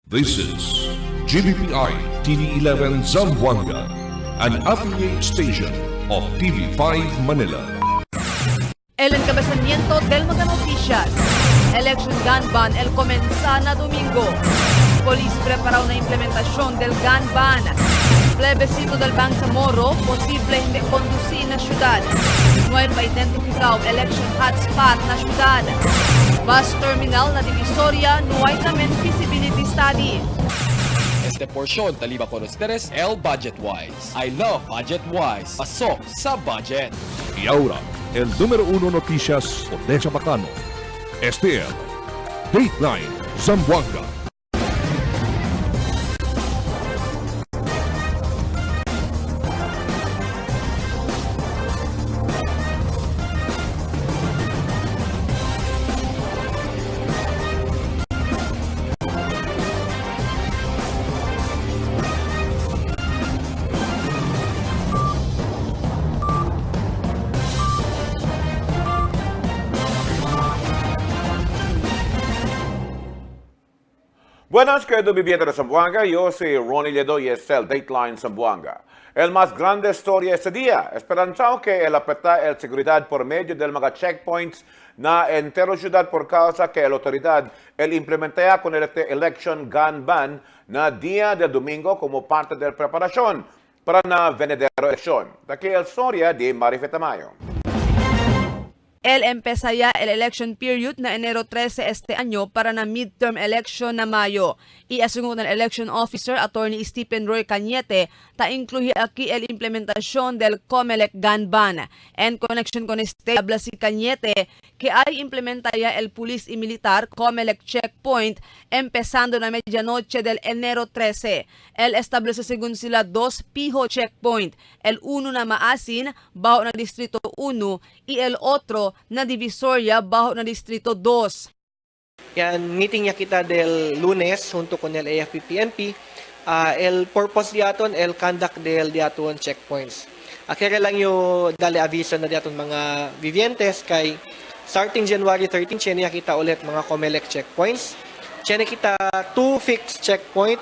This is GBPI TV11 Zamboanga, an affiliate station of TV5 Manila. El encabezamiento del Noticias. Election gun ban el comenzana domingo. Polis prepara una implementación del gun ban. Plebiscito del Bangsamoro, posible hindi conducir na syudad. No hay pa identificado election hotspot na syudad. Bus terminal na Divisoria, no hay también feasibility study. Este porción taliba con ustedes el Budget Wise. I love Budget Wise. Pasok sa budget. Y ahora, el número 1 noticias o Bacano. Este es Dateline Zamboanga. Buenas, querido viviente de Zamboanga. Yo soy Ronnie Ledo y es el Dateline Zamboanga. El más grande historia este día. Esperanzado que el apretar el seguridad por medio del mga checkpoints na entero ciudad por causa que la autoridad el implementea con el election gun ban na día de domingo como parte del preparación para na venidero election. Aquí el historia de Marifet Tamayo. El empezaya el election period na enero 13 este año para na midterm election na Mayo. Y asungo ng election officer, Attorney Stephen Roy Cañete, ta incluye aquí el implementación del COMELEC gun ban. En connection con este, habla si Cañete que hay implementaya el pulis y militar COMELEC checkpoint empezando na medianoche del enero 13. Él establece según sila 2 pijo checkpoint. El uno na Maasin, bajo na Distrito 1 y el otro na Divisoria bajo na Distrito 2. Yan, meeting niya kita del lunes junto con el AFP-PNP. El purpose diaton, el conduct del diaton checkpoints. Kaya lang yung dali aviso na diaton mga vivientes kay starting January 13, niya kita ulit mga COMELEC checkpoints. Niya kita 2 fixed checkpoint.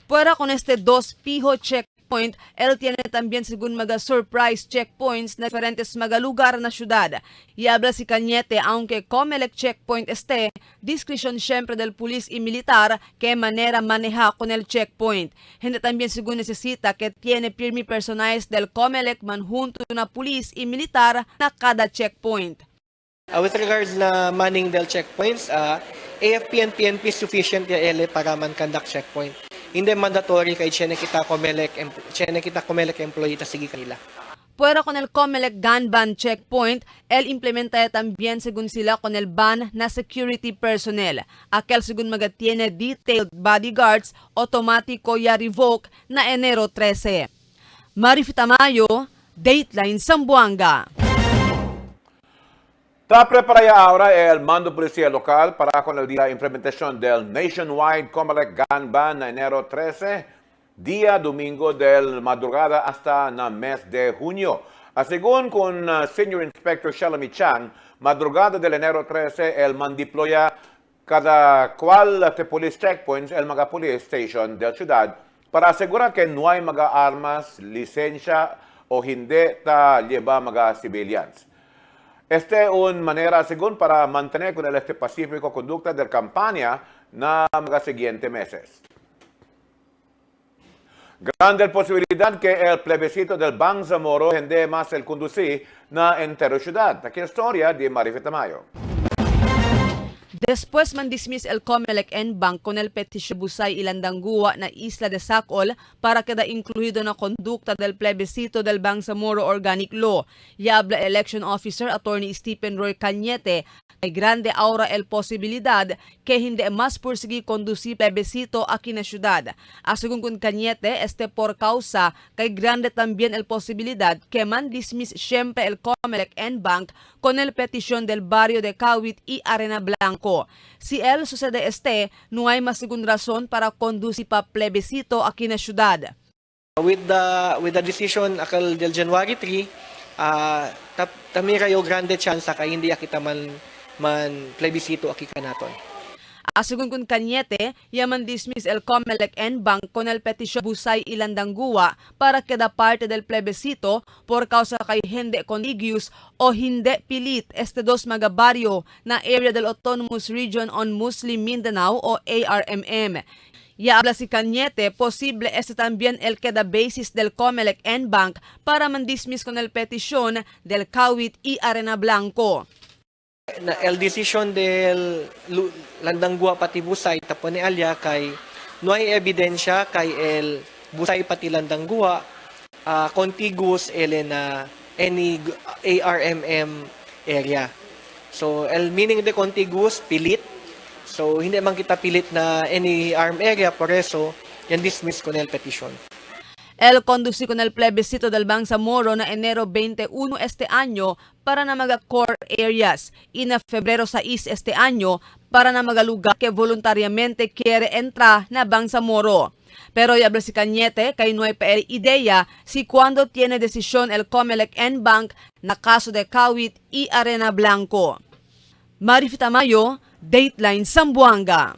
Fuera con este 2 pijo checkpoint, él tiene también según mga surprise checkpoints na diferentes mga lugar na syudad. Y habla si Cañete, aunque COMELEC checkpoint este, discreción siempre del pulis y militar que manera maneja con el checkpoint. Hindi también según necesita que tiene firme personajes del COMELEC manjunto na pulis y militar na kada checkpoint. With regards na manning del checkpoints, AFP and PNP sufficient ya ele para man conduct checkpoint. Hindi mandatory kay Chene kita COMELEC employee ta sige kanila. Fuera con el COMELEC gun ban checkpoint, él implementa también según sila con el ban na security personnel. Aquel según mga tiene detailed bodyguards, automático ya revoke na enero 13. Marifet Tamayo, Dateline Zamboanga. Está preparada ahora el mando policía local para con el día de implementación del nationwide COMELEC gun ban na enero 13, día domingo del madrugada hasta na mes de junio. Según con Senior Inspector Shalami Chang, madrugada del enero 13, el mandiploya cada cual de police checkpoints el mga police station del ciudad para asegurar que no hay mga armas, lisensya o hindi ta lleva mga civilians. Este es una manera, según, para mantener con el pacífico conducta de campaña na mga siguientes meses. Grande posibilidad que el plebiscito del Bangsamoro hindi más el conducir na entero ciudad. Aquí la historia de Marifet Tamayo. Después man dismiss el COMELEC en bank con el petisyo busay ilandangguwa na isla de Sacol para queda incluido na conducta del plebiscito del Bangsamoro Organic Law. Y habla election officer Attorney Stephen Roy Cañete, ay grande ahora el posibilidad que hindi mas pursigi conducir plebiscito aquí na syudad. Según con Cañete, este por causa kay grande también el posibilidad que man dismiss siempre el COMELEC en bank con el petición del barrio de Kawit y Arena Blanco. Si él sucede no hay más segunda razón para conducir pa plebiscito aquí na syudad. With the decision akal del January 3, tamira yung grande chance kay hindi kita man plebiscito aki kanaton. Asigun kun Cañete, yaman dismiss el Comelec en Bank con el petisyon Busay Ilandangua para queda parte del plebiscito por causa kay hindi contiguous o hindi pilit este dos magabaryo na Area del Autonomous Region on Muslim Mindanao o ARMM. Ya habla si Cañete, posible este también el queda basis del Comelec en Bank para mandismiss con el petición del Kawit y Arena Blanco. El decision del Landangua pati Busay tapon ni Alya kay no hay ebidensya kay el Busay pati Landangua contiguous na any ARMM area. So el meaning de contiguous pilit. So, hindi man kita pilit na any arm area, por eso, yan dismiss con el petition. El conducí con el plebiscito del Bangsamoro na enero 21 este año para na mga core areas y na febrero 6 este año para na mga lugar que voluntariamente quiere entrar na Bangsamoro. Pero ya habla si Cañete kay no hay pa idea si cuando tiene decisión el Comelec en Bank na kaso de Kawit y Arena Blanco. Marifita Mayo, Dateline, Zamboanga.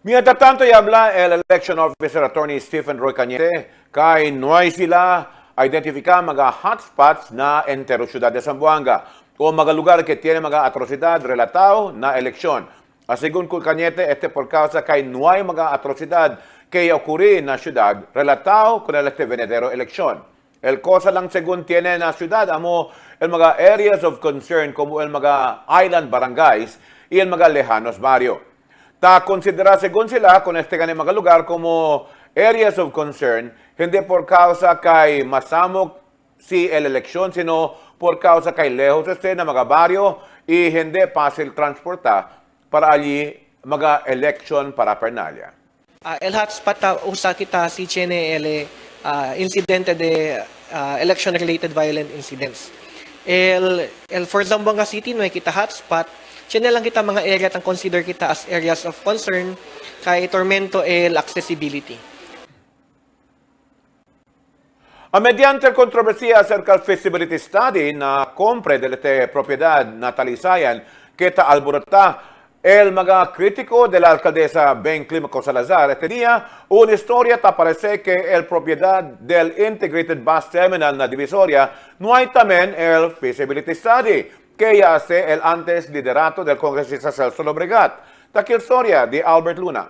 Mientras tanto, y habla el Election Officer Attorney Stephen Roy Cañete kay nuay sila identificar mga hotspots na entero ciudad de Zamboanga o mga lugar que tiene mga atrocidad relatado na eleksyon. Asigun ko Cañete, por causa kay nuay mga atrocidad que ocurri na ciudad relatado con el venidero eleksyon. El cosa lang según tiene na ciudad amo el mga areas of concern como el mga island barangays y el mga lejanos barrio. Ta considera según sila con gani mga lugar como areas of concern hindi por causa kay masamok si el eleksyon sino por causa kay lejos na mga barrio y hindi fácil transporta para allí mga election para Pernalia. El hotspot usa kita si CNL incidente de election-related violent incidents. For Zamboanga City, no kita hotspot, siya lang kita mga area ang consider kita as areas of concern kay tormento accessibility. Mediante controversia acerca del feasibility study na compre de la propiedad na talisayan kita alborota el mga crítico de la alcaldesa Ben Climaco Salazar tenía una historia que parece que el propiedad del Integrated Bus Terminal na Divisoria no hay también el feasibility study que ya hace el antes liderato del congresista Celso Lobregat. Takil historia de Albert Luna.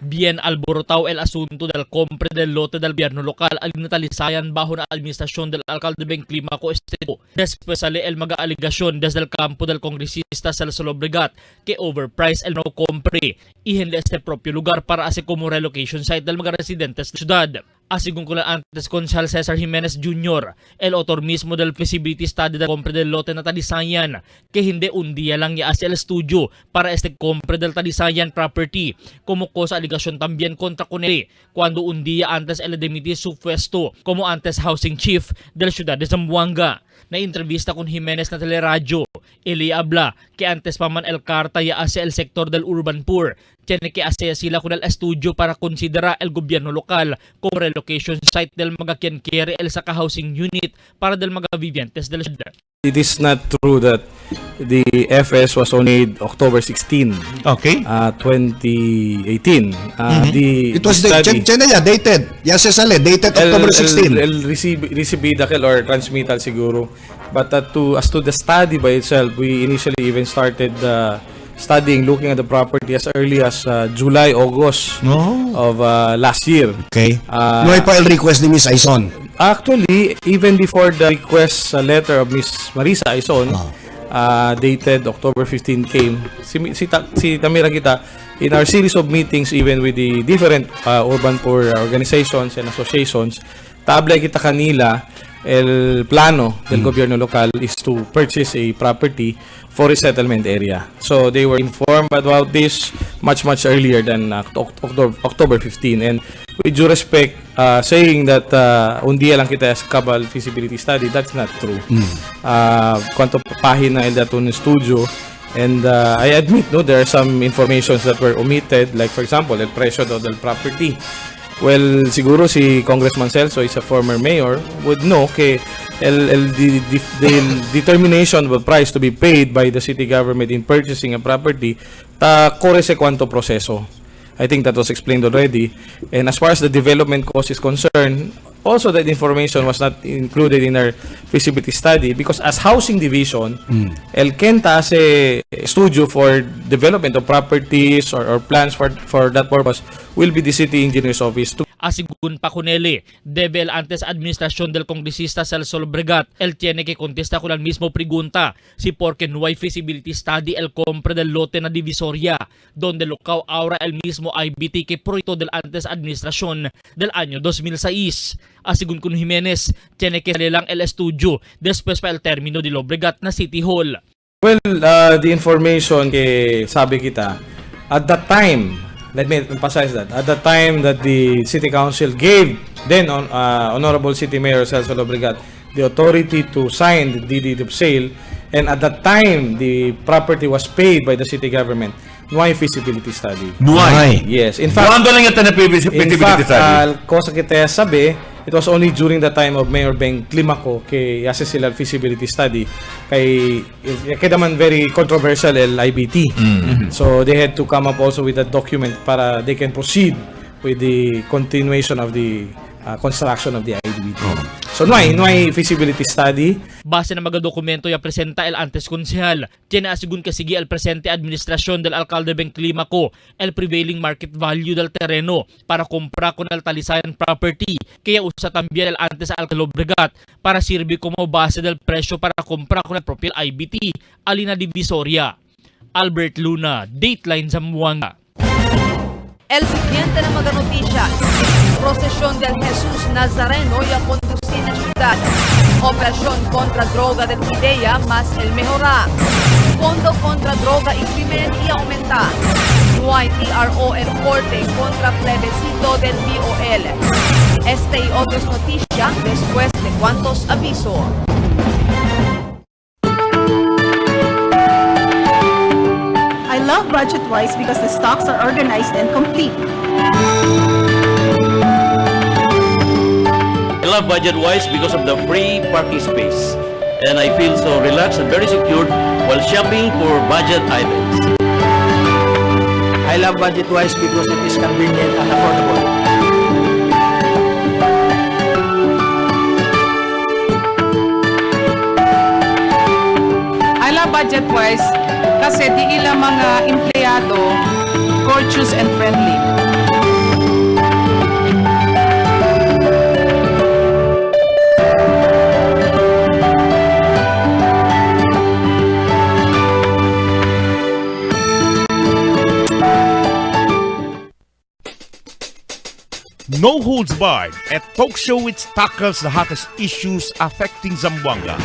Bien alborotado el asunto del compra del lote del gobierno local al natalisayan bajo la administración del alcalde Ben Climaco Estero. Después sale el mga aligasyon desde el campo del congresista Celso Lobregat que overpriced el no compre y en este propio lugar para hacer como relocation site del mga residentes de la ciudad. Asigun ko lang antes Consal Cesar Jimenez Jr., el autor mismo del feasibility study de compra del lote na Talisayan, que hindi un día lang niya hacia el estudio para compra del Talisayan property, como cosa aligasyon también contra con él, cuando un día antes él dimitir su puesto como antes housing chief de la ciudad de Zamboanga. Na entrevista con Jimenez na teleradyo, él habla que antes pa man el carta ya hacia el sector del urban poor, tiene que hacer sila con el estudio para considera el gobierno local como relocation site del mga quien quiere el saka housing unit para del mga vivientes de la ciudad. It is not true that the FS was only October 16, Okay. 2018. It was dated. Yes, sale, dated October 16. El recibida or transmittal siguro. But as to the study by itself, we initially even started studying, looking at the property as early as July, August of last year. Okay. No hay pa el request ni Miss Aison. Actually, even before the request letter of Miss Marisa Aison, dated October 15 came, si Tamira kita, in our series of meetings, even with the different urban poor organizations and associations, tabla kita kanila, el plano del gobierno local is to purchase a property for a settlement area. So they were informed about this much earlier than October 15. And with due respect, saying that un día lang kita as Cabal feasibility study, that's not true. Kwanto pahina el dato ng studio, and I admit there are some informations that were omitted, like for example, el presyo del property. Well, siguro si Congressman Celso is a former mayor, would know que the determination of the price to be paid by the city government in purchasing a property corre sequanto proseso. I think that was explained already. And as far as the development cost is concerned, also that information was not included in our feasibility study because as housing division, el Kenta as a studio for development of properties or plans for that purpose will be the city engineer's office. Asigun Pacunelli, debe el antes administración del congresista Celso Bregat, él tiene que contestar con la misma pregunta si porque no hay feasibility study el compra del lote na Divisoria, donde locao ahora el mismo IBT que proyecto del antes administración del año 2006. Asigun kun Jimenez, tiene que salir lang el estudio después pa el término de Lobregat na City Hall. Well, the information que sabi kita, at that time, let me emphasize that, at the time that the City Council gave then Honorable City Mayor Celso Lobregat the authority to sign the deed of sale, and at that time the property was paid by the city government, no hay feasibility study. No hay? Yes. In fact, cosa que te sabi, it was only during the time of Mayor Beng Climaco que yase sila feasibility study kay naman very controversial el IBT. So they had to come up also with a document para they can proceed with the continuation of the construction of the IBT. So no hay feasibility study. Base na mga dokumento ya presenta el antes konsehal, tiene asigun kasigi el presente administrasyon del alcalde Beng Climaco el prevailing market value del terreno para compra con el Talisayan property, kaya usa también el antes alcalde Lobregat para sirve como base del presyo para compra con el propio IBT, alina Divisoria. Albert Luna, Dateline Zamboanga. El siguiente na mga notisya, prosesyon del Jesus Nazareno y a conducir na ciudad. Operación contra droga del PIDEA más el mejora. Fondo contra droga y crimen y aumenta. No hay TRO en corte contra plebiscito del BOL. Este y otras noticias después de cuantos aviso. I love Budget-Wise because the stocks are organized and complete. I love Budget-Wise because of the free parking space, and I feel so relaxed and very secure while shopping for budget items. I love Budget-Wise because it is convenient and affordable. I love Budget-Wise kasi di ilang mga empleyado courteous and friendly. No Holds Barred, a talk show which tackles the hottest issues affecting Zamboanga.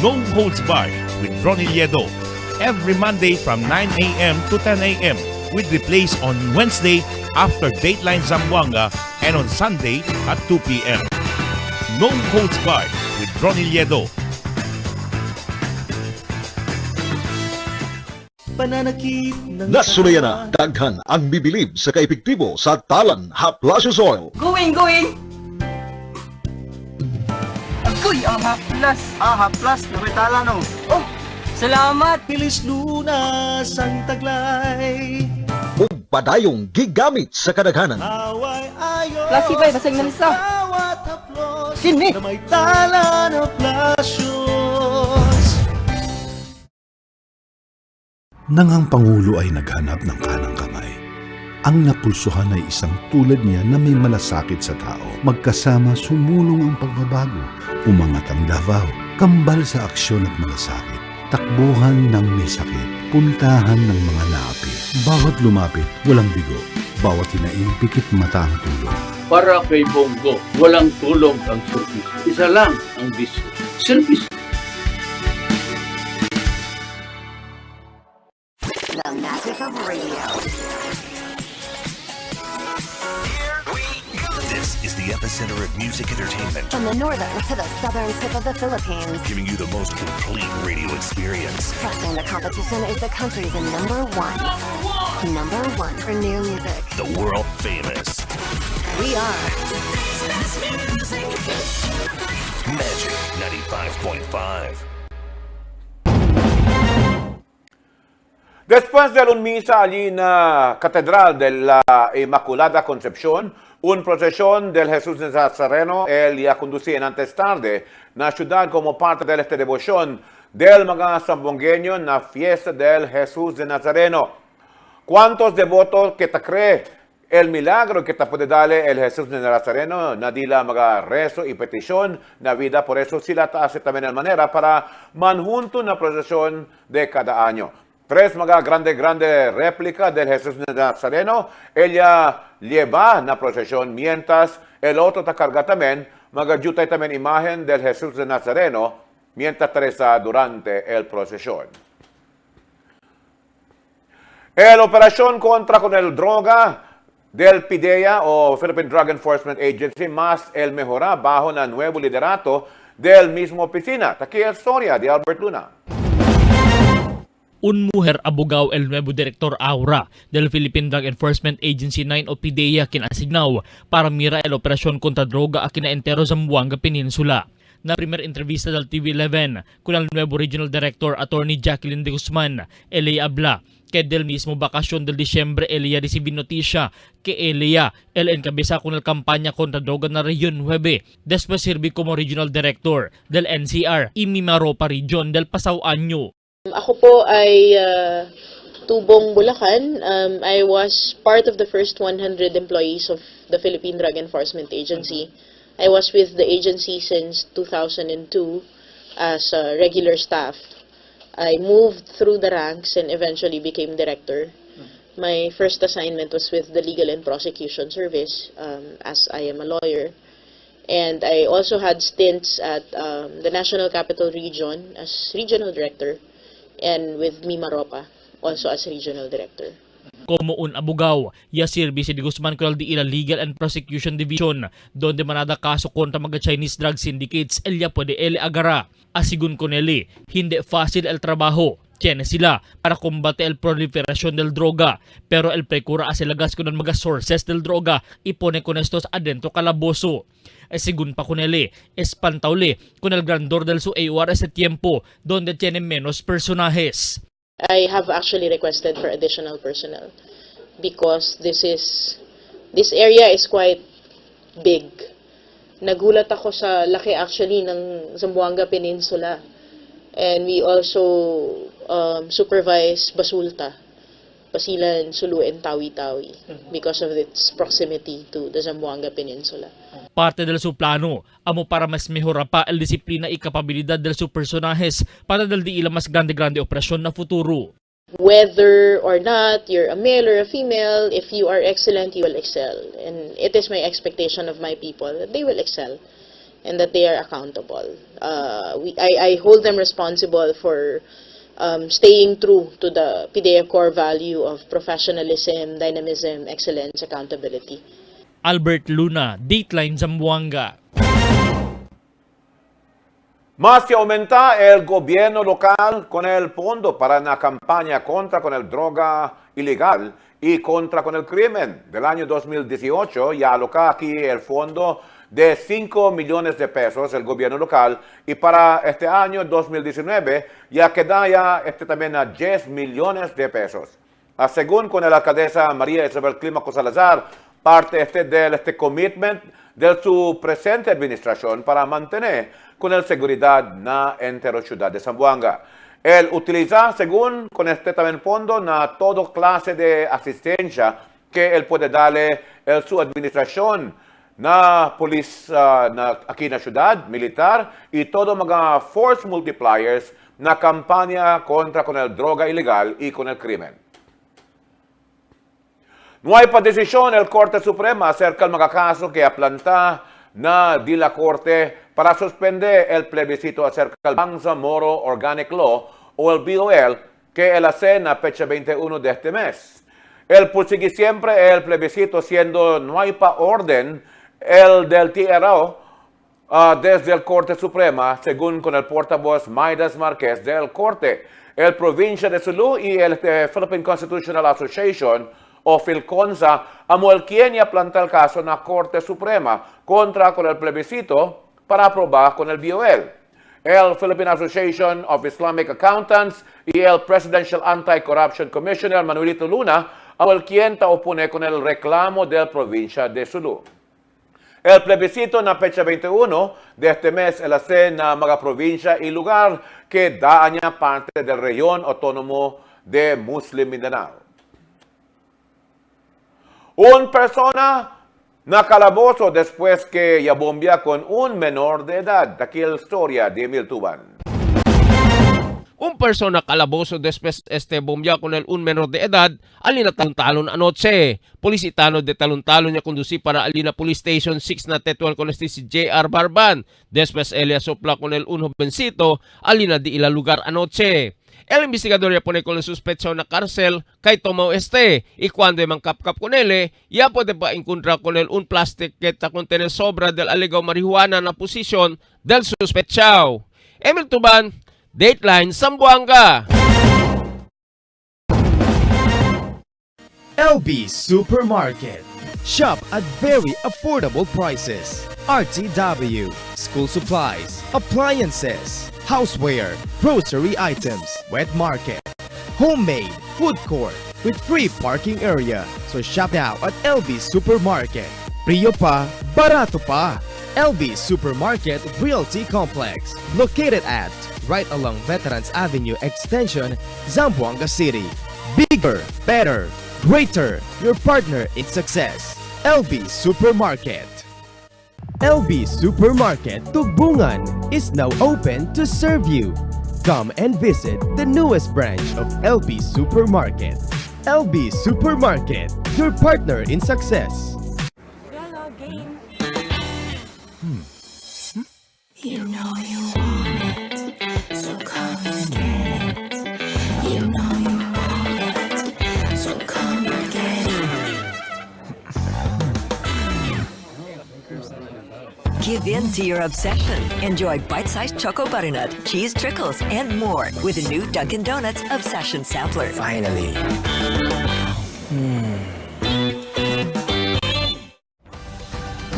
No Holds Barred with Ronnie Liedo. Every Monday from 9 a.m. to 10 a.m. with replays on Wednesday after Dateline Zamboanga and on Sunday at 2 p.m. No Holds Barred with Ronnie Liedo. Nasulayan na, daghan ang bibilib sa kaepektibo sa talan Haplashes Oil. Going! Agoy, ang haplas! Haplas, nabitala no. Oh, salamat! Bilis lunas ang taglay. Ug padayong gigamit sa kadaghanan. Plasibay, basag na lisa. Sini! May talan Haplashes. Nang ang Pangulo ay naghanap ng kanang kamay, ang napulsuhan ay isang tulad niya na may malasakit sa tao. Magkasama sumulong ang pagbabago, umangat ang Davao, kambal sa aksyon at malasakit, takbuhan ng may sakit, puntahan ng mga naapi. Bawat lumapit, walang bigo, bawat hinaing pikit mata ang tulong. Para kay Bongo, walang tulong ang service. Isa lang ang bisyo. Service. The magic of radio. This is the epicenter of music entertainment. From the northern to the southern tip of the Philippines. Giving you the most complete radio experience. Crushing the competition is the country's number one. Number one for new music. The world famous. We are Magic 95.5. Después de un misa allí en la Catedral de la Inmaculada Concepción, una procesión del Jesús de Nazareno, él ya conducía antes tarde na ciudad como parte de esta devoción del mga Zamboangueño na fiesta del Jesús de Nazareno. ¿Cuántos devotos que te cree el milagro que te puede darle el Jesús de Nazareno? Nadila mga rezo y petición na vida, por eso sila ta hace también de manera para manjunto una procesión de cada año. Tres mga grande réplica del Jesús de Nazareno, ella lleva na procesión, mientras el otro ta carga también, magayutay también imagen del Jesús de Nazareno, mientras Teresa durante el procesión. El operación contra con el droga del PIDEA o Philippine Drug Enforcement Agency más el mejora bajo el nuevo liderato del mismo oficina. Aquí es historia de Albert Luna. Un mujer abogado el nuevo director Aura del Philippine Drug Enforcement Agency 9 o PIDEA kinasignaw para mira el operasyon kontra droga a kinaentero Zamboanga Peninsula. Na primer entrevista del TV11 con el nuevo Regional Director Attorney Jacqueline de Guzman, ella habla que del mismo vacación del Disyembre ella recibió noticia que ella el encabeza con el campaña contra droga na Region 9. Después sirve como Regional Director del NCR y Mimaropa Region del pasaw anyo. Ako po ay tubong Bulacan. I was part of the first 100 employees of the Philippine Drug Enforcement Agency. I was with the agency since 2002 as a regular staff. I moved through the ranks and eventually became director. My first assignment was with the Legal and Prosecution Service as I am a lawyer. And I also had stints at the National Capital Region as regional director and with Mimaropa also as regional director. Como un abogado, ya sirve si Guzman con el Legal and Prosecution Division, donde manada kaso kontra mga Chinese drug syndicates, ella pwede agara. Asigun con ele, hindi fácil el trabajo. Tiene sila para combate el proliferasyon del droga, pero el precura asilagas con mga sources del droga y pone con estos adentro calaboso. Según pa con ele, espantable con el grandor del su AUR ese tiempo, donde tiene menos personajes. I have actually requested for additional personnel because this area is quite big. Nagulat ako sa laki actually ng Zamboanga Peninsula. And we also supervise Basulta, Basilan, Sulu, and Tawi-Tawi because of its proximity to the Zamboanga Peninsula. Parte del su plano, amo para mas mejora pa el disiplina y kapabilidad del su personajes para del di ila mas grande operasyon na futuro. Whether or not you're a male or a female, if you are excellent, you will excel. And it is my expectation of my people that they will excel and that they are accountable. I hold them responsible for staying true to the PIDEA core value of professionalism, dynamism, excellence, accountability. Albert Luna, Dateline, Zamboanga. Más que aumenta el gobierno local con el fondo para una campaña contra con el droga ilegal y contra con el crimen. Del año 2018 ya aloca aquí el fondo de 5 millones de pesos el gobierno local y para este año 2019 ya queda ya también a 10 millones de pesos. Según con la alcaldesa María Isabel Clímaco Salazar, parte del commitment de su presente administración para mantener con la seguridad na entero ciudad de Zamboanga. Él utiliza, según con también fondo, na todo clase de asistencia que él puede darle su administración na police aquí na ciudad, militar, y todo mga force multipliers na campaña contra con el droga ilegal y con el crimen. No hay pa desisyon el Korte Suprema acerca del mga kaso que aplanta na di la Korte para suspender el plebiscito acerca del Bangsamoro Organic Law o el BOL que él hace na fecha 21 de este mes. Él persigue siempre el plebiscito siendo no hay pa orden el del TRO desde el Korte Suprema, según con el portavoz Maidas Marquez del Korte. El provincia de Sulu y el Philippine Constitutional Association o Philconsa amo el quien ya planta el caso en la Korte Suprema contra con el plebiscito para aprobar con el BOL. El Philippine Association of Islamic Accountants y el Presidential Anti-Corruption Commissioner Manuelito Luna al quien opone con el reclamo del provincia de Sulu. El plebiscito na fecha 21 de este mes el hace na mga provincia y lugar que daña parte del región autónomo de Muslim Mindanao. Un persona nakalaboso después que yabombia con un menor de edad. Takil storya de Emil Tuban. Un persona calaboso después bombia con un menor de edad alina talon anoche. Polisitano de talon niya conduci para alina Police Station 6 na tetual con si J.R. Barban. Después elia sopla con un jovencito alina di ila lugar anoche. El investigador ya pone con el sospechoso na cárcel kay tomao y cuando mangkap-kap con él, ya puede pa encontrar con él un plastic que contiene sobra del alegado marihuana na posisyon del sospechado. Emil Tuban, Dateline, Zamboanga. LB Supermarket. Shop at very affordable prices. RTW, school supplies, appliances, houseware, grocery items, wet market, homemade food court with free parking area. So shop now at LB Supermarket. Prio pa, barato pa. LB Supermarket Realty Complex, located at right along Veterans Avenue Extension, Zamboanga City. Bigger, better, greater, your partner in success. LB Supermarket. LB Supermarket Tugbungan is now open to serve you. Come and visit the newest branch of LB Supermarket. LB Supermarket, your partner in success. You know you want it, so come and get it. You know you want it, so come and get it. Give in to your obsession. Enjoy bite-sized choco butternut, cheese trickles, and more with the new Dunkin' Donuts Obsession Sampler. Finally.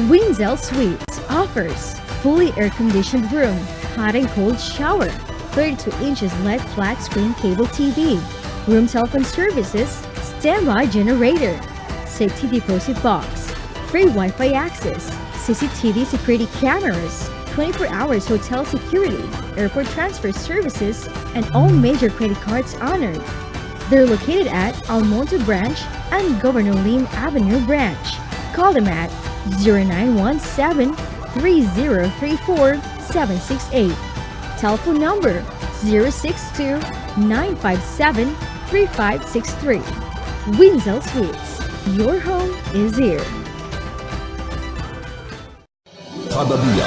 Winzel Suites offers fully air-conditioned room, hot and cold shower, 32 inches LED flat screen cable TV, room telephone services, standby generator, safety deposit box, free Wi-Fi access, CCTV security cameras, 24 hours hotel security, airport transfer services, and all major credit cards honored. They're located at Almonte Branch and Governor Lim Avenue Branch. Call them at 0917-3034-768. Telephone number 062-957-3563. Winzel Suites. Your home is here. Cada día,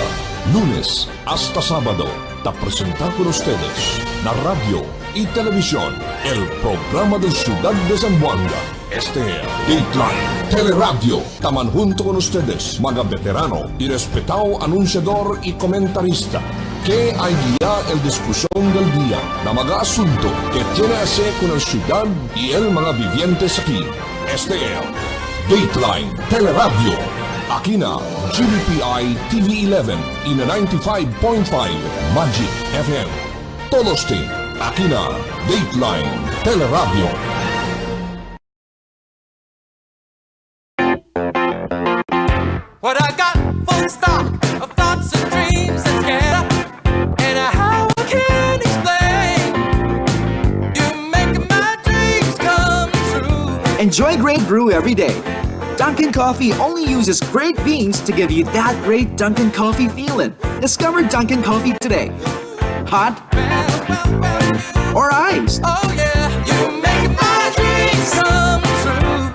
lunes hasta sábado, te presentar con ustedes la radio y televisión, el programa de Ciudad de Zamboanga. Este es Dateline Teleradio. Taman junto con ustedes, mga veterano y respetado anunciador y comentarista, que hay guía el discusión del día, na mga asunto que tiene a hacer con la ciudad y el mga vivientes aquí. Este es Dateline Teleradio. Aquí na GBPI TV11 y na 95.5 Magic FM. Todos aquí na Dateline Teleradio. What I got full stock of thoughts and dreams that's scared up, and how I can explain. You make my dreams come true. Enjoy great brew every day. Dunkin' Coffee only uses great beans to give you that great Dunkin' Coffee feeling. Discover Dunkin' Coffee today. Hot or iced. Oh yeah, you make my dreams come true.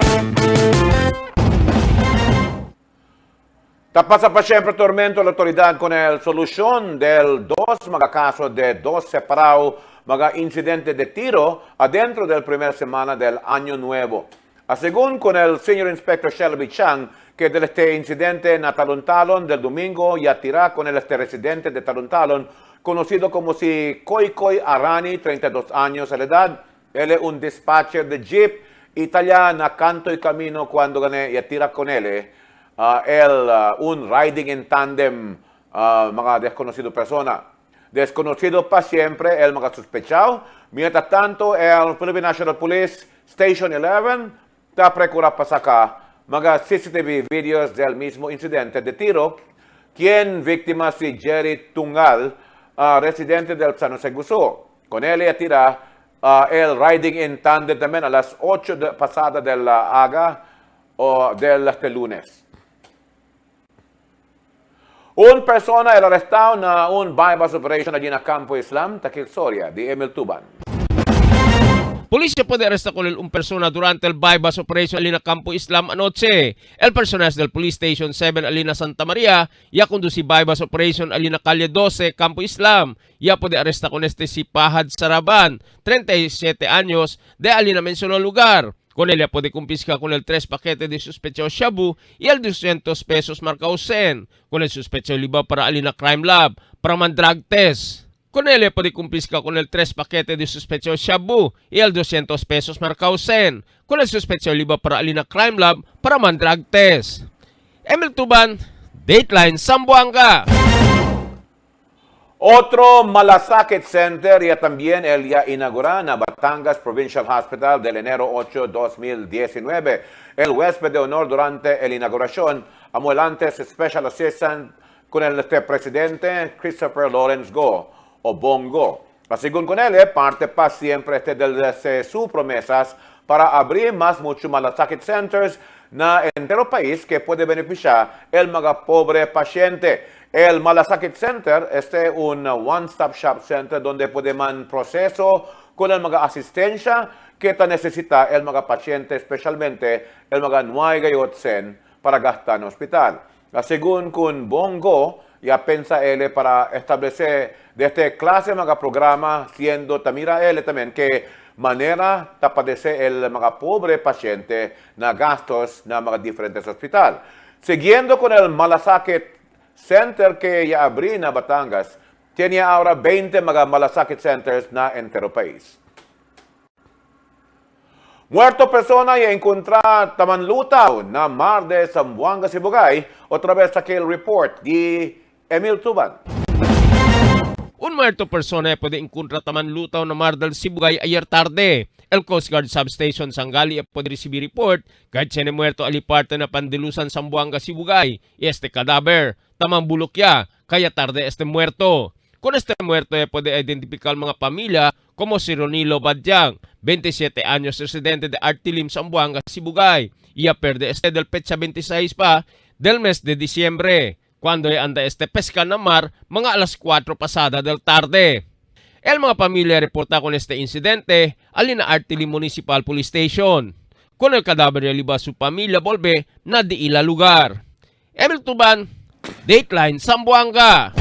Tapasa pa siyempre tormento la autoridad con el solución del dos mga caso de dos separados mga incidente de tiro adentro del primer semana del Año Nuevo. Según con el Senior Inspector Shelby Chang, que del este incidente na Talon del domingo ya tira con el residente de Talon, conocido como si Koy Arani, 32 años de edad. Él es un dispatcher de jeep italiano a canto y camino cuando ya tira con él. Un riding in tandem mga desconocido persona. Desconocido pa siempre el mga sospechado. Mientras tanto, el Philippine National Police Station 11 está procura pasaka mga CCTV videos del mismo incidente de tiro, quien víctima si Jerry Tungal, residente del San Jose Guso. Con él atira el riding in tandem también a las 8 pasada de la aga o del lunes. Un persona el arrestado na un bypass operation allí na Campo Islam, Takil Soria, di Emil Tuban. Policía puede arrestar con un persona durante el bypass operation alina Campo Islam anoche. El personal del Police Station 7 alina Santa Maria ya conduci bypass operation alina Calle 12 Campo Islam. Ya puede arrestar con si Pahad Saraban, 37 años, de alina mencionó lugar. Con ella puede confiscar con el 3 paquetes de sospechoso shabu y el 200 pesos marcado Sen. Con el sospechoso liba para alina crime lab para man drug test. Con ella puede confiscar con el 3 paquetes de sospechoso shabu y el 200 pesos marcado Sen. Con el sospechoso liba para alina crime lab para man drug test. Emil Tuban, Dateline, Zamboanga. Otro malasakit center ya también el ya inaugura na Batangas Provincial Hospital del enero 8, 2019. El huésped de honor durante la inauguración, amuelantes Special Assistant con el presidente Christopher Lawrence Go o Bongo. Según con él, parte pa siempre de sus promesas para abrir más mucho malasakit centers na entero país que puede beneficiar el mga pobre paciente. El Malasakit Center es un one-stop shop center donde puede man proceso con el mga asistencia que necesita el mga paciente, especialmente el mga nuay gayotsen para gastar en hospital. Según con Bongo, ya pensa él para establecer de este clase mga programa, siendo tamira él también que manera tapadece el mga pobre paciente na gastos na mga diferentes hospital. Siguiendo con el Malasakit Center que ya abrí na Batangas, tiene ahora 20 mga malasakit centers na entero país. Muerto persona ya encontra tamanlutaw na mar de Zamboanga, Sibugay, otra vez aquí el report di Emil Tuban. Un muerto persona puede encontrar tamanlutaw na mar del Sibugay ayer tarde. El Coast Guard Substation Sangali puede recibir report kahit siya muerto aliparte na pandilusan Zamboanga, Sibugay. Y este cadáver, tamambulok ya, kaya tarde muerto. Con este muerto puede identificar mga pamilya como si Ronilo Badyang, 27 años residente de Artilim, Zamboanga, Sibugay. Y perde del petsa 26 pa del mes de diciembre, cuando anda pesca na mar mga alas 4 pasada del tarde. El mga pamilya reporta con este incidente alina Artilim Municipal Police Station. Con el cadáver liba su pamilya volve na di ila lugar. Emil Tuban, Dateline, Zamboanga.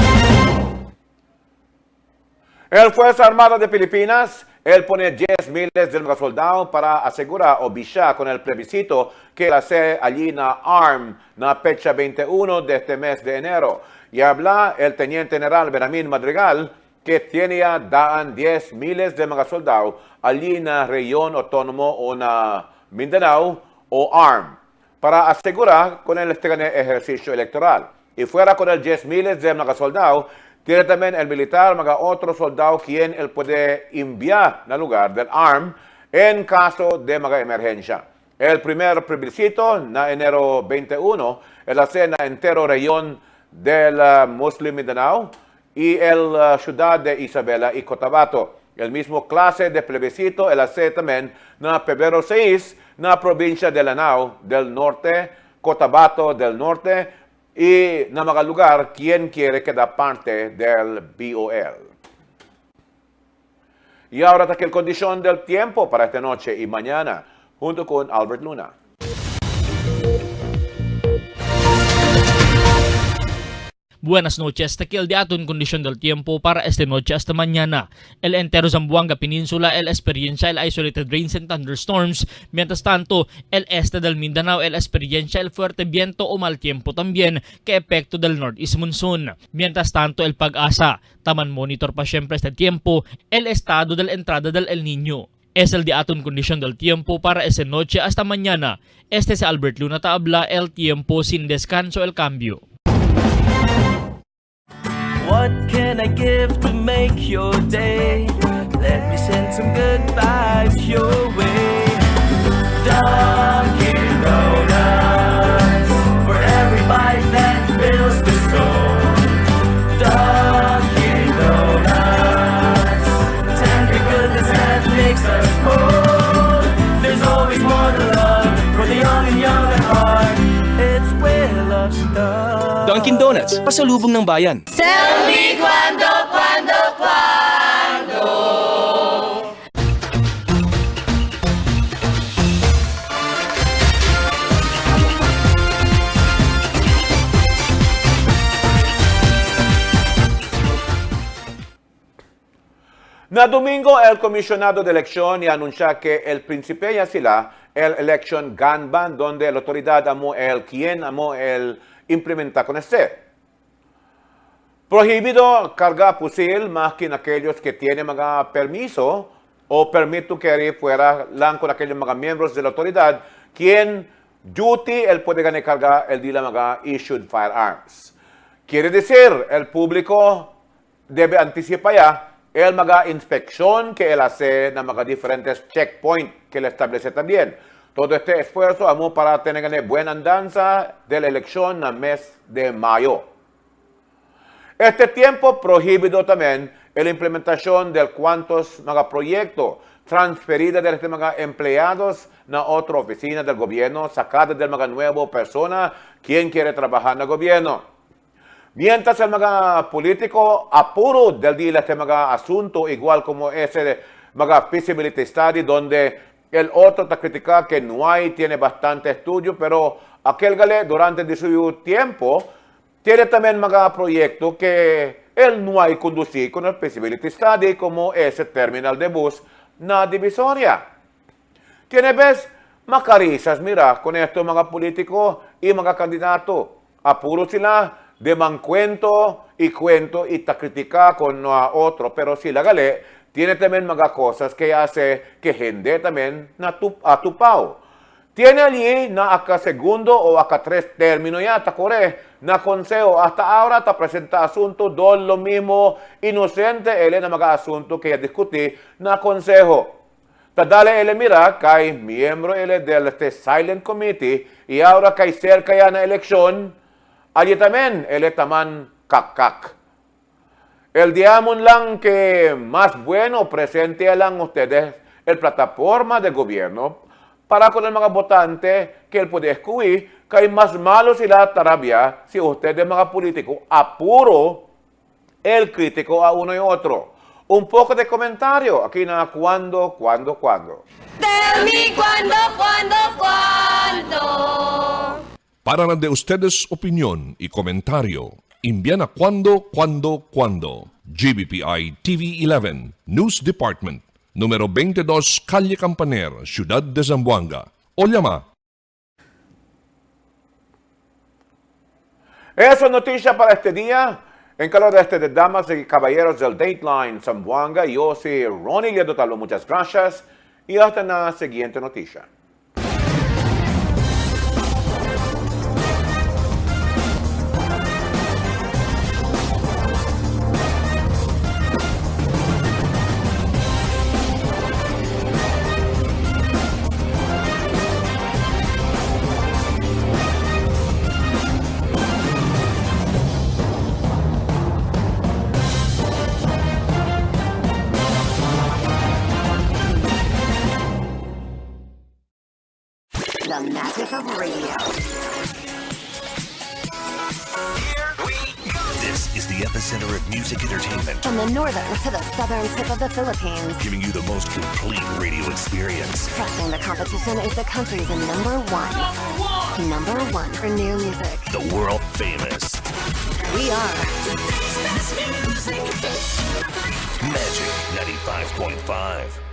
El Fuerza Armada de Filipinas, él pone 10 miles de mga soldado para asegurar o bisya con el plebiscito que la hace allí na ARM na fecha 21 de este mes de enero. Y habla el Teniente General Benjamin Madrigal que tiene ya daan 10 miles de mga soldado allí na región autónomo o na Mindanao o ARM para asegurar con el ejercicio electoral. Y fuera con el 10 miles de mga soldado, tiene también el militar, mga otro soldado quien él puede enviar na lugar del ARM en caso de mga emergencia. El primer plebiscito na enero 21, el hace na entero región del Muslim Mindanao y el ciudad de Isabela y Cotabato. El mismo clase de plebiscito el hace también na febrero 6 na provincia de Lanao del norte, Cotabato del norte y na mga lugar quien quiere quedar parte del BOL. Y ahora está aquí la condición del tiempo para esta noche y mañana, junto con Albert Luna. Buenas noches, tequil de aton condición del tiempo para esta noche hasta mañana. El entero Zamboanga Peninsula, el experiencia el isolated rains and thunderstorms. Mientras tanto, el este del Mindanao, el experiencia el fuerte viento o mal tiempo también, que epekto del northeast monsoon. Mientras tanto, el pag-asa, taman monitor pa siempre este tiempo, el estado del entrada del El Niño. Es el de aton condición del tiempo para esta noche hasta mañana. Este es Albert Luna Taabla, el tiempo sin descanso, el cambio. What can I give to make your day? Let me send some good vibes your way. Dunkin' Donuts, for every bite that fills the soul. Dunkin' Donuts, tender goodness that makes us whole. There's always more to love for the young and young at heart. It's where love starts. Dunkin' Donuts, pasalubong ng bayan. Tell me cuando. Na domingo, el comisionado de elección y anuncia que el principio ya sila el election gun ban donde la autoridad amo el quien amo el implementa con este. Prohibido cargar fusil más que en aquellos que tienen mga permiso o permit to carry fuera lang con aquellos mga miembros de la autoridad quien duty el puede ganar cargar el dila mga issued firearms. Quiere decir, el público debe anticipar ya el mga inspección que él hace na mga diferentes checkpoint que él establece también. Todo este esfuerzo amo para tener una buena andanza de la elección na mes de mayo. Este tiempo prohibido también la implementación de cuantos mga proyectos transferidos de este mga empleados na otra oficina del gobierno, sacada del mga nuevo persona quien quiere trabajar en el gobierno. Mientras el mga político apuro del día este mga asunto igual como ese mga feasibility study donde el otro está criticando que no hay, tiene bastante estudio, pero aquel gale durante de su tiempo tiene también mga proyecto que él no hay conducir con el feasibility study como ese terminal de bus na Divisoria. Tiene vez makarisas mira con esto mga político y mga kandidato. Apuro sila de mancuento y ta critica con otro, pero si la gale tiene también mga cosas que hace que gente también atupao. Tiene allí na aka segundo o aka 3 término ya, ta kore, na consejo, hasta ahora ta presenta asunto, don lo mismo, inocente, ele na mga asunto que ya discutí na consejo. Ta dale ele mira, kay miembro ele del silent committee, y ahora kay cerca ya na eleksyon, allí también ele taman kakak. El diamond lang que más bueno presente lang ustedes el plataforma de gobierno para con el mga botante que él puede escuir, kay mas malo sila tarabya si ustedes mga político apuro el crítico a uno y otro. Un poco de comentario aquí na cuando. Tell me cuando. Para la de ustedes opinión y comentario, envían a cuando. GBPI TV 11, News Department, número 22, Calle Campaner, Ciudad de Zamboanga. O llama. Eso es noticia para este día. En calor de damas y caballeros del Dateline Zamboanga, yo soy Ronnie Liadotalo. Muchas gracias y hasta la siguiente noticia. The magic of radio. This is the epicenter of music entertainment, From the northern to the southern tip of the Philippines. giving you the most complete radio experience. Crushing the competition is the country's number one. Number one for new music. The world famous We are Magic 95.5.